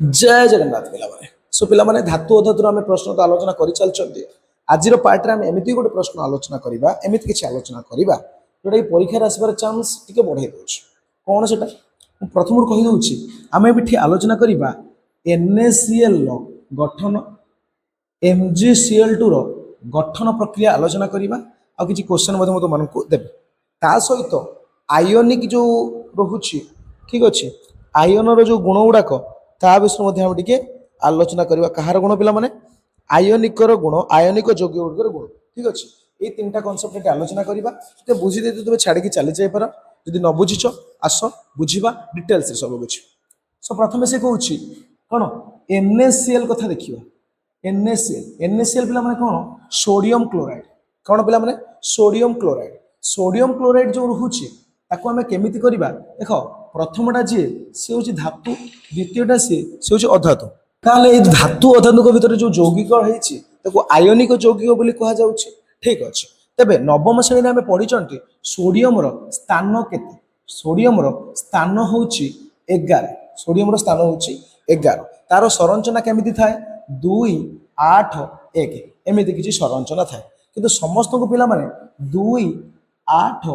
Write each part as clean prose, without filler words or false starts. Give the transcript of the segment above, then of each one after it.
जय जगन्नाथ पिलामाने सो पिलामाने धातु अधातुर आम प्रश्न तो आलोचना कर चलते आज पार्ट में एमती गोटे प्रश्न आलोचना करवा एमती किसी आलोचना करवा जोटा कि परीक्षार आसबार चान्स टी बढ़ाई दूसरी कौन से प्रथम कहीदे आम ये आलोचना करवा NaCl गठन MgCl2 गठन प्रक्रिया आलोचना करवा आ कि क्वेश्चन तुमको देवी ता सहित आयोनिक जो रोचे ठीक अच्छे आयन जो गुण गुड़ाक ता विषय हम टे आलोचना करवा कहार गुण पिला माने आयनिकर गुण आयनिक यौगिक गुड़िकर गुण ठीक अच्छे ये तीन टा कनसेप्ट आलोचना करवा तो बुझी दे तुम छाड़ी चली जापर जदि न बुझीच आस बुझा डिटेल्स सब बुझ सो प्रथम से कौन कौन NaCl कथा देखिए NaCl पिला माने कौन सोडियम क्लोराइड कौन पिला माने सोडियम क्लोराइड जो रोचे ताको आम केमिति करवा देख प्रथमटा जी सी हूँ धातु द्वितीयटा सी हूँ अधातु ताहले धातु अधातु भितर जो यौगिक है आयनिक यौगिक बोली कह जाउछि ठीक अच्छे तेबे नवम श्रेणी आम पढ़ी सोडियम स्थान केते सोडियम स्थान हूँ 11 सोडियम स्थान हूँ 11 तार संरचना केमिति थाए 2 8 1 एमिति किछि संरचना थाए किंतु समस्त को पिला माने 2 8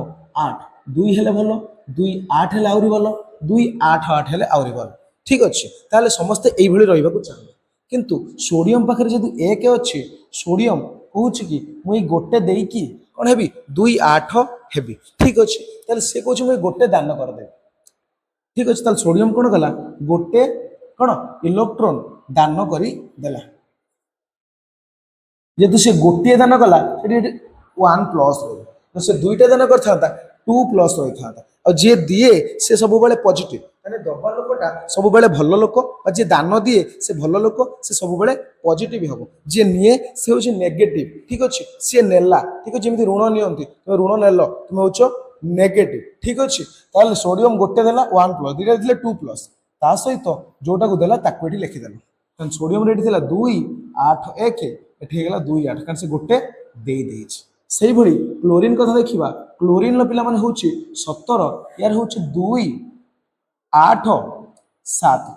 8 2 हेले भल 2 8 हेले आउरी भल 2 8 8 हेले आउरी भल ठीक अच्छे ताहले समस्ते एई भली रहिबा को चाहबे किंतु सोडियम पाखरे जदि 1 अच्छे सोडियम कहूँ कि मुई गोटे देकी कौन हेबी 2 8 हेबी ठीक अच्छे ताहले से कहूँ मुई गोटे दान कर देबी ठीक अच्छे ताहले सोडियम कौन कला गोटे कौन इलेक्ट्रॉन दान करी देला जेतु से गोटे दान कला 1 प्लस रही तो से दुईटा दान करता 2 प्लस रही था और जी दिए से सब बेले पॉजिटिव माने दबा लोकटा सब बेले भल लोक और जी दान दिए से भल लोक से सब बेले पॉजिटिव हम जी निए से हूँ नेगेटिव ठीक अच्छे सी नेला ठीक अच्छे जमी ऋण नियंती तुम ऋण नेल तुम हूँ नेगेटिव ठीक अच्छे ताहले सोडियम गोटे देला 1 प्लस दुईटा दिले 2 प्लस ता सहित जोटा को देला ताको एठी लिखिदेला सोडियम रेट थिला 2 8 1 एठी हेगला 2 8 कारण से गोटे देई देछि सेही भली क्लोरीन कथा देखिबा क्लोरीन पिला माने होछि 17 यार होछि 2 8 7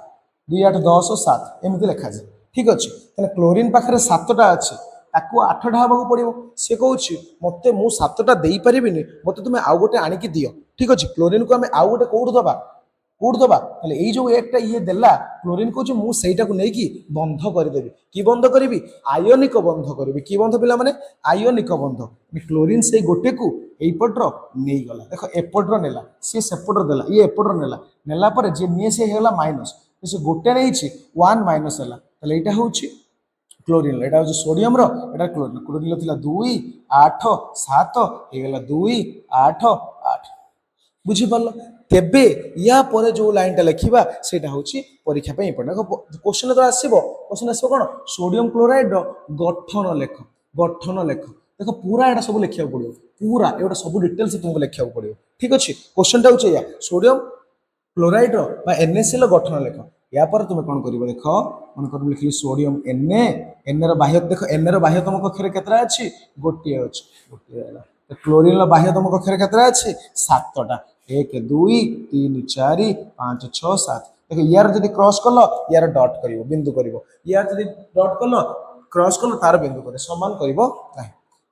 2 8 10 7 एमती लिखा जाए ठीक अच्छे ताले क्लोरीन पाखरे 7टा अच्छे ताको 8टा हबाक पड़ो सी कहूँ मत मु 7टा दे पारिनी मत तुम आउ गोटे आणिकी दियो ठीक अच्छे क्लोरीन को आम आउ गोटे कौट दबा ये जो एक ये देला क्लोरीन कहूँ मुझा को लेकिन बंध करदेवी कि बंध करी आयनिक बंध करी कि बंध पिला माने आयनिक बंध क्लोरीन से गोटे को यपटर नहीं गला देख एपटर नेला सी सेपटर देला ये एपटर नेला नेला पर जे निए से हेला माइनस से गोटे नहीं 1 माइनस है यहाँ हूँ क्लोरीन एटा हूँ सोडियम एटा क्लोरीन थिला 2 8 7 हेगला 2 8 8 बुझीपार तेबे या परे जो लाइनटा लिखा सेटा हूँ परीक्षा इंपोर्टेंट क्वेश्चन तो आसो क्वेश्चन आसो कौन सोडियम क्लोराइड गठन लेख देख पूरा यहाँ सब लिखा पड़ो पूरा एटा सब डिटेल्स तुमको लिखा पड़ो ठीक अच्छे क्वेश्चन टा हूँ सोडियम क्लोराइड NaCl गठन लेख या पर तुम कौन कर देख मन कर लिखी सोडियम Na बाह्य देख Na बाह्यतम कक्षर केतरा अच्छी गोटे अच्छी गोटे क्लोरीन बाह्यतम कक्षर केतरा अच्छी 7टा 1 2 3 4 5 6 7 देख यार जब क्रॉस कल यार डॉट कर बिंदु कर यार जब डॉट कल क्रॉस कल तार बिंदु कर सामान कर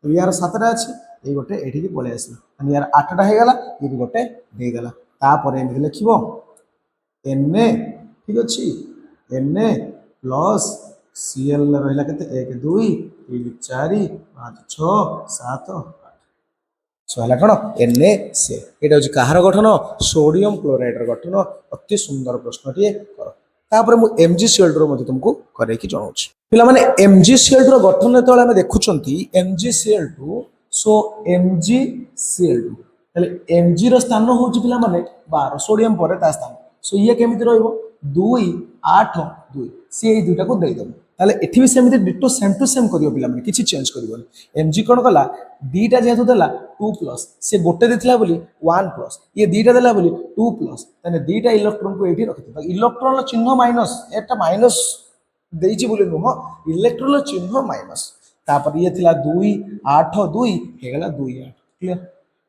यार 7टा अच्छी ये गोटे ये पलि आसला यार 8टा होगला ये भी गोटे देगला तापर एमती लिख Na ठीक अच्छे Na प्लस Cl रहा के 1 2 3 4 5 6 7 8 सो कौन NaCl ये हूँ कहार गठन सोडियम क्लोराइड गठन अति सुंदर प्रश्नटे कर तापर मुझे MgCl2 तुमको करके जनाऊँ पिला माने MgCl2 गठन जो आम देखुं MgCl2 सो MgCl2 Mg स्थान हूँ पिला माने 12 सोडियम पर ता स्थान सो ये केमिति रहिबो 2 8 2 सी ये दुईटा को देदेव ताले एठी भी सेमिति डिटो सेम टू सेम करियो पिला माने किछि चेंज करिवोनी Mg कोन कला दीटा जेहेतु देला 2 प्लस से गोटे देथिला बोली 1 प्लस ये दीटा देला बोली 2 प्लस तने दीटा इलेक्ट्रॉन को एठी रखितो इलेक्ट्रॉन चिन्ह माइनस एटा माइनस देइछि बोली नुह इलेक्ट्रॉन चिन्ह माइनस तापर ये थिला 2 8 2 हेगला 2 8 क्लियर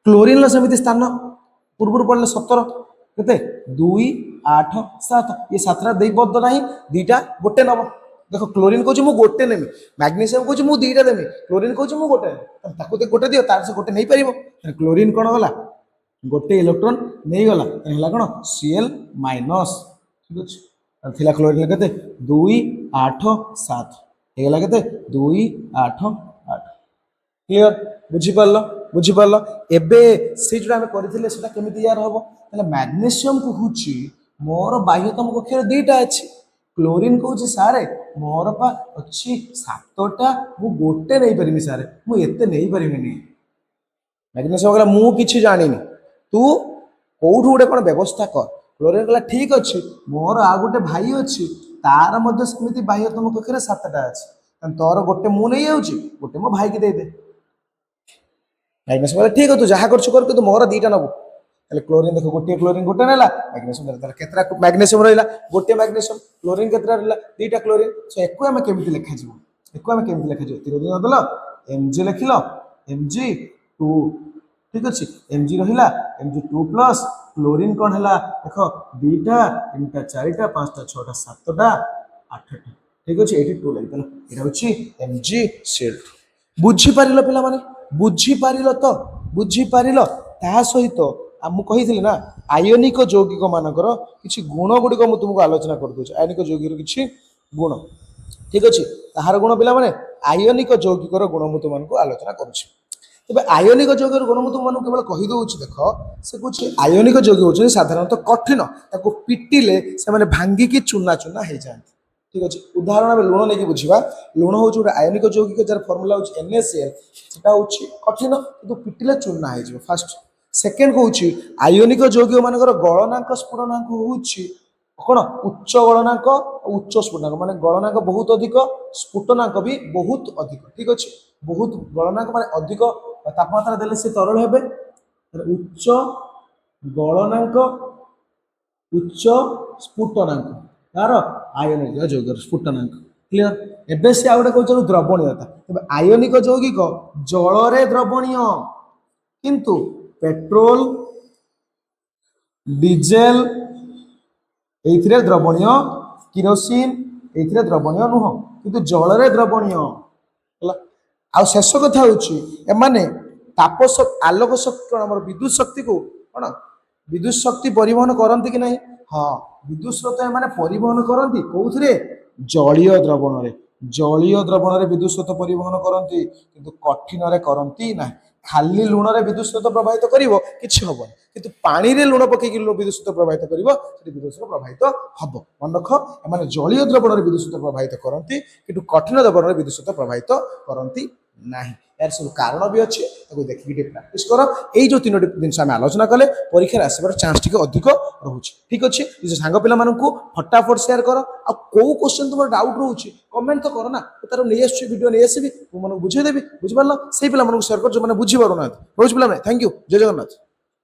क्लोरीन सेमिति स्थान पूर्व पड़ले 17 केते 2 8 7 ये 7 देई बद नाही दीटा गोटे नब देख क्लोरीन कहूँ मु गोटे नेमी मैग्नेशियम कहूँ मु दीटा देमी क्लोरीन कहूँ मु गोटे ताको गोटे दियो तार से गोटे नहीं पारिबो क्लोरीन कौन गला गोटे इलेक्ट्रॉन नहीं गला है कौन Cl माइनस ठीक अच्छे थिला क्लोरीन केते 2 8 7 हेगला केते 2 8 8 क्लियर बुझी पारल एबे से जोड़ा हमें करथिले सेटा केमिति यार हबो ताले मैग्नेशियम कहूची मोर बाह्यतम कक्षर दीटा अछि क्लोरीन कहूची सारे मोर पा अछि 7टा मु गोटे नहीं परिमी सारे मु एते नहीं परिमिनी मैग्नेशियम कहला मु किछि जानिनी तू कोठु गोटे कोन व्यवस्था कर क्लोरीन कहला ठीक अछि मोर आ गोटे भाई अछि तार मध्य समिति बाह्यतम कक्षर 7टा अछि तोर गोटे मु नहीं आउची गोटे मो भाई के दे दे मैग्नेशियम कहला ठीक है तू जहा करछु कर तू मोर दीटा नबो ताले क्लोरीन देखो गोटे क्लोरीन गोटे नेला मैग्नेशियम ताले केतरा मैग्नेशियम रहिला गोटे मैग्नेशियम क्लोरीन केतरा रहिला दीटा क्लोरीन सो एको हम केमिति लेखा जिवो एको हम केमिति लेखा जिवो तीर दिन दलो Mg लिखिलो Mg2 ठीक अछि Mg रहिला Mg2 प्लस क्लोरीन कोन हला देखो दीटा तीनटा चारटा पांचटा छटा सातटा आठटा ठीक अछि 82 लागि तला एटा होछि MgCl2 बुझी पारिलो पिला माने बुझी पारिलो तो बुझी पारिलो ता सहित मु कहिथिले ना आयनिक यौगिक मानकर किछि गुण गुडी को मु तुमको आलोचना कर दोछ आयनिक यौगिक किछि गुण ठीक अछि ताहार गुण पिला माने आयनिक यौगिकर गुण मु तुमको आलोचना करूछि तबे आयनिक यौगिकर गुण मु तुमको केवल कहि दोछ देखो से कुछ आयनिक यौगिक होछ साधारणतः कठिन ताको पिटिले से माने भांगी की चूना चूना हे जाय ठीक अछि उदाहरण में लुण लेके बुझिबा लुण होछ गोटे आयनिक यौगिक जार फार्मूला होछ NaCl सेटा होछ कठिन किंतु पिटिले चूना हे जिवो फर्स्ट सेकेंड होछ आयनिक यौगिक मानकर गलनांक स्फुटनांक होछ कोन उच्च गलनांक उच्च स्फुटनांक माने गलनांक बहुत अधिक स्फुटनांक भी बहुत अधिक ठीक अछि बहुत गलनांक माने अधिक तापमात्रा देले से तरल हेबे उच्च गलनांक उच्च स्फुटनांक तार आयनिक यौगिक स्फुटनांक क्लियर एबे से आउडा कहउछ द्रवणीयता तबे आयनिक यौगिक जल रे द्रवणीय किंतु पेट्रोल डीजेल एथिरे द्रवणीय किरोसिन एथिरे द्रवणीय नुह किंतु जल रे द्रवणीय हला आ शेष कथा होची ए माने ताप आलोक शक्ति हमर विद्युत शक्ति को कोन विद्युत शक्ति परिवहन करंती कि नहीं हाँ विद्युत स्रोत माने परिवहन करंती कोउथरे जलीय द्रवण रे विद्युत स्रोत परिवहन करंती किंतु कठिन रे करंती नाही खाली लुण रे विद्युत स्रोत प्रवाहित करिवो किछि हबो किंतु पानी रे लुण पके कि विद्युत स्रोत प्रवाहित करिवो सेठी विद्युत स्रोत प्रवाहित हबो मन रख माने जलीय द्रवण रे विद्युत स्रोत प्रवाहित करंती किंतु कठिन द्रवण रे विद्युत स्रोत प्रवाहित करंती नाही यार सब कारण भी अच्छे ताको देखि के प्रैक्टिस करो एई जो तीनोटी जिनस हम आलोचना कले परीक्षा आसबार चांस टिके अधिक रहउछि ठीक अछि जे सांग पिला मानकू फटाफट शेयर करो आ को क्वेश्चन तुम डाउट रहउछि कमेंट तो करो ना तार नै आछि वीडियो नै आसीबी तू मन बुझे देबी बुझ पारलो सेही पिला मानकू शेयर कर जो माने बुझी पारो ना रोज पिला नै थैंक यू जय जगन्नाथ।